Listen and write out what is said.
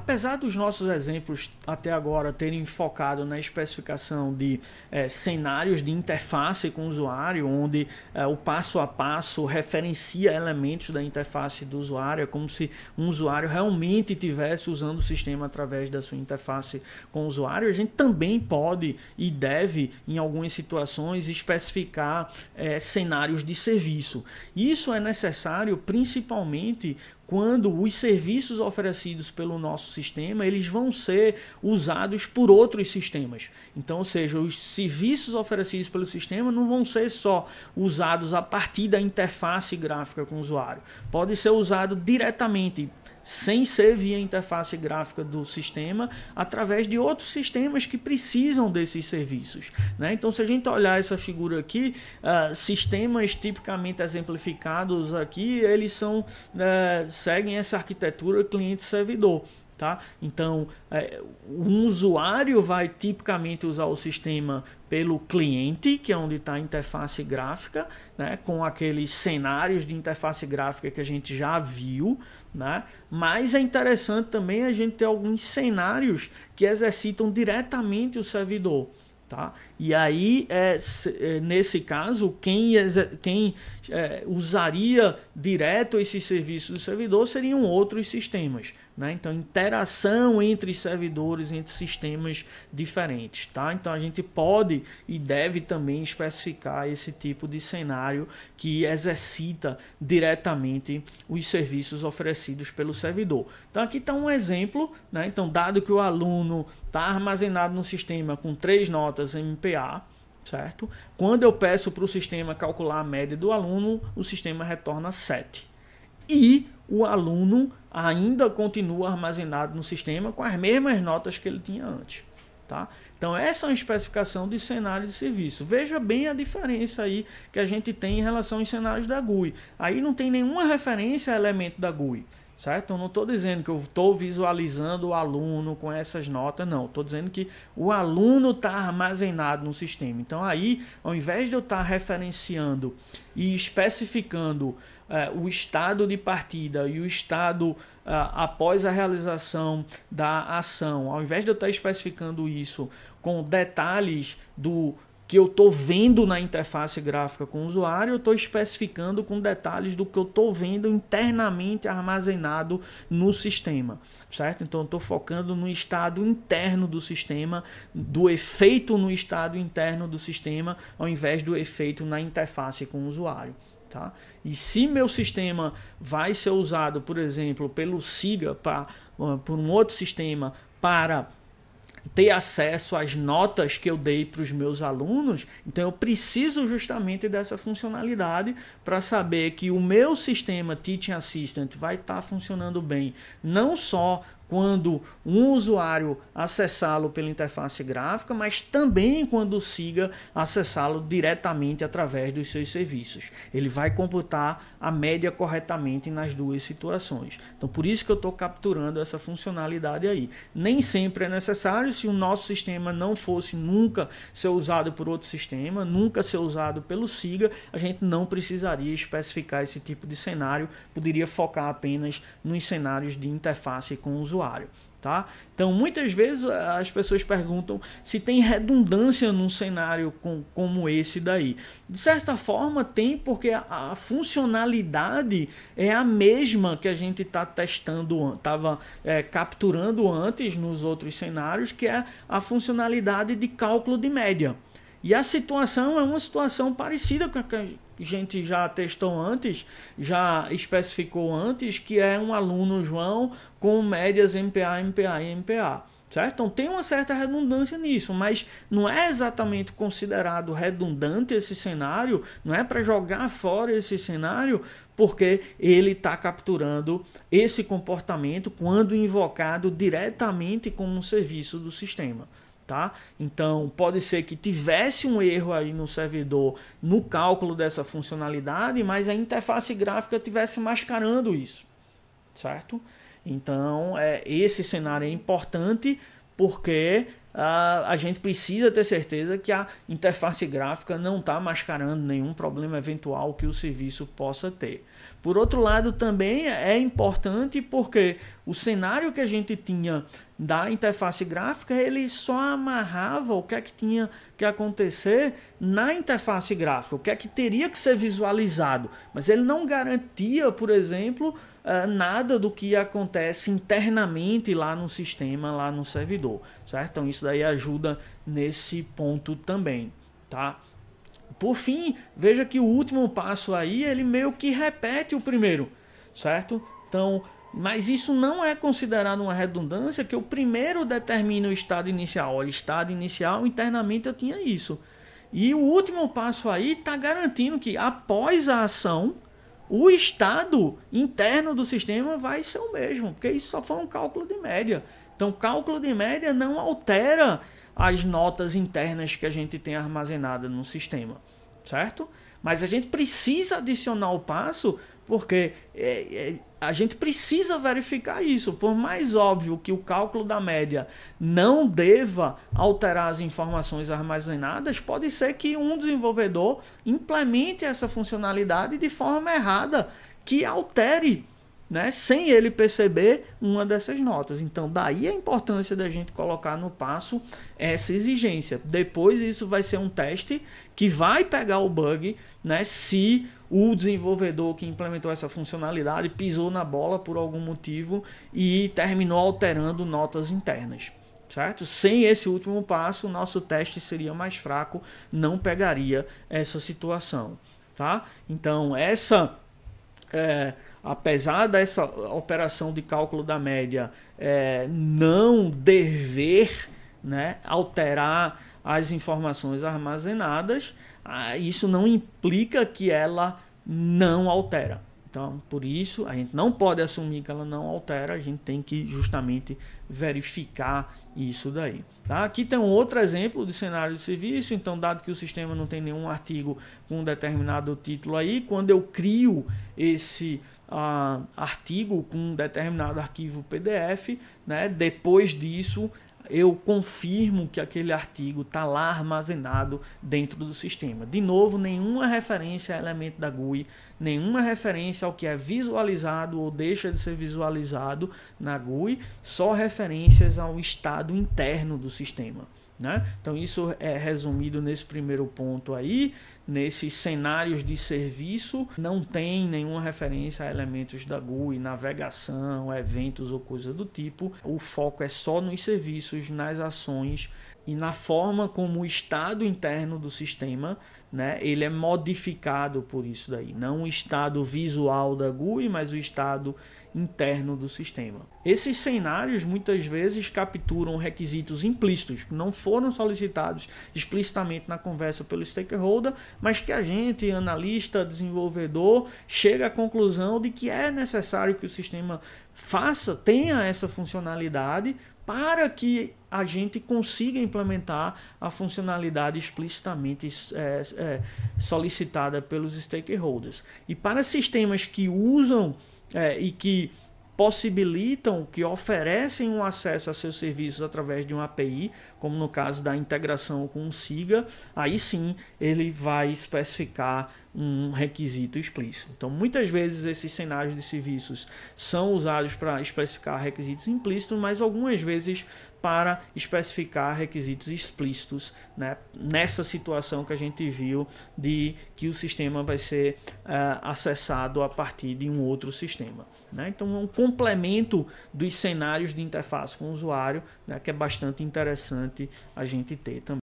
apesar dos nossos exemplos até agora terem focado na especificação de cenários de interface com o usuário, onde o passo a passo referencia elementos da interface do usuário, é como se um usuário realmente estivesse usando o sistema através da sua interface com o usuário, a gente também pode e deve, em algumas situações, especificar cenários de serviço. Isso é necessário principalmente quando os serviços oferecidos pelo nosso sistema eles vão ser usados por outros sistemas. Então, ou seja, os serviços oferecidos pelo sistema não vão ser só usados a partir da interface gráfica com o usuário. Pode ser usado diretamente, sem ser via interface gráfica do sistema, através de outros sistemas que precisam desses serviços, né? Então, se a gente olhar essa figura aqui, sistemas tipicamente exemplificados aqui, eles seguem essa arquitetura cliente-servidor. Tá? Então, um usuário vai tipicamente usar o sistema pelo cliente, que é onde está a interface gráfica, né? Com aqueles cenários de interface gráfica que a gente já viu, né? Mas é interessante também a gente ter alguns cenários que exercitam diretamente o servidor. Tá? E aí, nesse caso, quem usaria direto esses serviços do servidor seriam outros sistemas, né? Então, interação entre servidores, entre sistemas diferentes. Tá? Então, a gente pode e deve também especificar esse tipo de cenário que exercita diretamente os serviços oferecidos pelo servidor. Então, aqui está um exemplo, né? Então, dado que o aluno está armazenado no sistema com 3 notas MPA, certo? Quando eu peço para o sistema calcular a média do aluno, o sistema retorna 7. E o aluno ainda continua armazenado no sistema com as mesmas notas que ele tinha antes. Tá? Então, essa é uma especificação de cenário de serviço. Veja bem a diferença aí que a gente tem em relação aos cenários da GUI. Aí não tem nenhuma referência a elemento da GUI. Certo? Eu não estou dizendo que eu estou visualizando o aluno com essas notas, não. Estou dizendo que o aluno está armazenado no sistema. Então, aí, ao invés de eu estar referenciando e especificando o estado de partida e o estado após a realização da ação, ao invés de eu estar especificando isso com detalhes do que eu estou vendo na interface gráfica com o usuário, eu estou especificando com detalhes do que eu estou vendo internamente armazenado no sistema, certo? Então, eu estou focando no estado interno do sistema, do efeito no estado interno do sistema, ao invés do efeito na interface com o usuário. Tá? E se meu sistema vai ser usado, por exemplo, pelo SIGA, por um outro sistema, para ter acesso às notas que eu dei para os meus alunos, então eu preciso justamente dessa funcionalidade para saber que o meu sistema Teaching Assistant vai estar funcionando bem, não só quando um usuário acessá-lo pela interface gráfica, mas também quando o SIGA acessá-lo diretamente através dos seus serviços. Ele vai computar a média corretamente nas duas situações. Então, por isso que eu estou capturando essa funcionalidade aí. Nem sempre é necessário, se o nosso sistema não fosse nunca ser usado por outro sistema, nunca ser usado pelo SIGA, a gente não precisaria especificar esse tipo de cenário, poderia focar apenas nos cenários de interface com o usuário. Tá? Então, muitas vezes as pessoas perguntam se tem redundância num cenário como esse daí. De certa forma tem, porque a funcionalidade é a mesma que a gente está testando, estava capturando antes nos outros cenários, que é a funcionalidade de cálculo de média. E a situação é uma situação parecida com a que a gente já testou antes, já especificou antes, que é um aluno João com médias MPA, MPA e MPA. Certo? Então tem uma certa redundância nisso, mas não é exatamente considerado redundante esse cenário, não é para jogar fora esse cenário, porque ele está capturando esse comportamento quando invocado diretamente como um serviço do sistema. Tá? Então, pode ser que tivesse um erro aí no servidor no cálculo dessa funcionalidade, mas a interface gráfica estivesse mascarando isso, certo? Então, esse cenário é importante porque a gente precisa ter certeza que a interface gráfica não está mascarando nenhum problema eventual que o serviço possa ter. Por outro lado, também é importante porque o cenário que a gente tinha da interface gráfica, ele só amarrava o que é que tinha que acontecer na interface gráfica, o que é que teria que ser visualizado, mas ele não garantia, por exemplo, nada do que acontece internamente lá no sistema, lá no servidor, certo? Então isso daí ajuda nesse ponto também, tá? Por fim, veja que o último passo aí, ele meio que repete o primeiro, certo? Então, mas isso não é considerado uma redundância, que o primeiro determina o estado inicial. O estado inicial, internamente eu tinha isso. E o último passo aí está garantindo que após a ação, o estado interno do sistema vai ser o mesmo, porque isso só foi um cálculo de média. Então, o cálculo de média não altera as notas internas que a gente tem armazenada no sistema, certo? Mas a gente precisa adicionar o passo porque a gente precisa verificar isso. Por mais óbvio que o cálculo da média não deva alterar as informações armazenadas, pode ser que um desenvolvedor implemente essa funcionalidade de forma errada, que altere, né, sem ele perceber uma dessas notas. Então, daí a importância da gente colocar no passo essa exigência. Depois, isso vai ser um teste que vai pegar o bug, né, se o desenvolvedor que implementou essa funcionalidade pisou na bola por algum motivo e terminou alterando notas internas. Certo? Sem esse último passo, o nosso teste seria mais fraco, não pegaria essa situação. Tá? Então, apesar dessa operação de cálculo da média não dever, né, alterar as informações armazenadas, isso não implica que ela não altera. Então, por isso, a gente não pode assumir que ela não altera, a gente tem que justamente verificar isso daí. Tá? Aqui tem um outro exemplo de cenário de serviço. Então, dado que o sistema não tem nenhum artigo com um determinado título aí, quando eu crio esse artigo com um determinado arquivo PDF, né, depois disso eu confirmo que aquele artigo está lá armazenado dentro do sistema. De novo, nenhuma referência a elemento da GUI, nenhuma referência ao que é visualizado ou deixa de ser visualizado na GUI, só referências ao estado interno do sistema. Né? Então isso é resumido nesse primeiro ponto aí. Nesses cenários de serviço não tem nenhuma referência a elementos da GUI, navegação, eventos ou coisa do tipo. O foco é só nos serviços, nas ações e na forma como o estado interno do sistema, né, ele é modificado por isso daí. Não o estado visual da GUI, mas o estado interno do sistema. Esses cenários muitas vezes capturam requisitos implícitos que não foram solicitados explicitamente na conversa pelo stakeholder, mas que a gente, analista, desenvolvedor, chega à conclusão de que é necessário que o sistema tenha essa funcionalidade para que a gente consiga implementar a funcionalidade explicitamente solicitada pelos stakeholders. E para sistemas que usam e que possibilitam, que oferecem um acesso a seus serviços através de uma API, como no caso da integração com o SIGA, aí sim ele vai especificar um requisito explícito. Então, muitas vezes esses cenários de serviços são usados para especificar requisitos implícitos, mas algumas vezes para especificar requisitos explícitos, né? Nessa situação que a gente viu de que o sistema vai ser acessado a partir de um outro sistema, né? Então, é um complemento dos cenários de interface com o usuário, né, que é bastante interessante a gente ter também.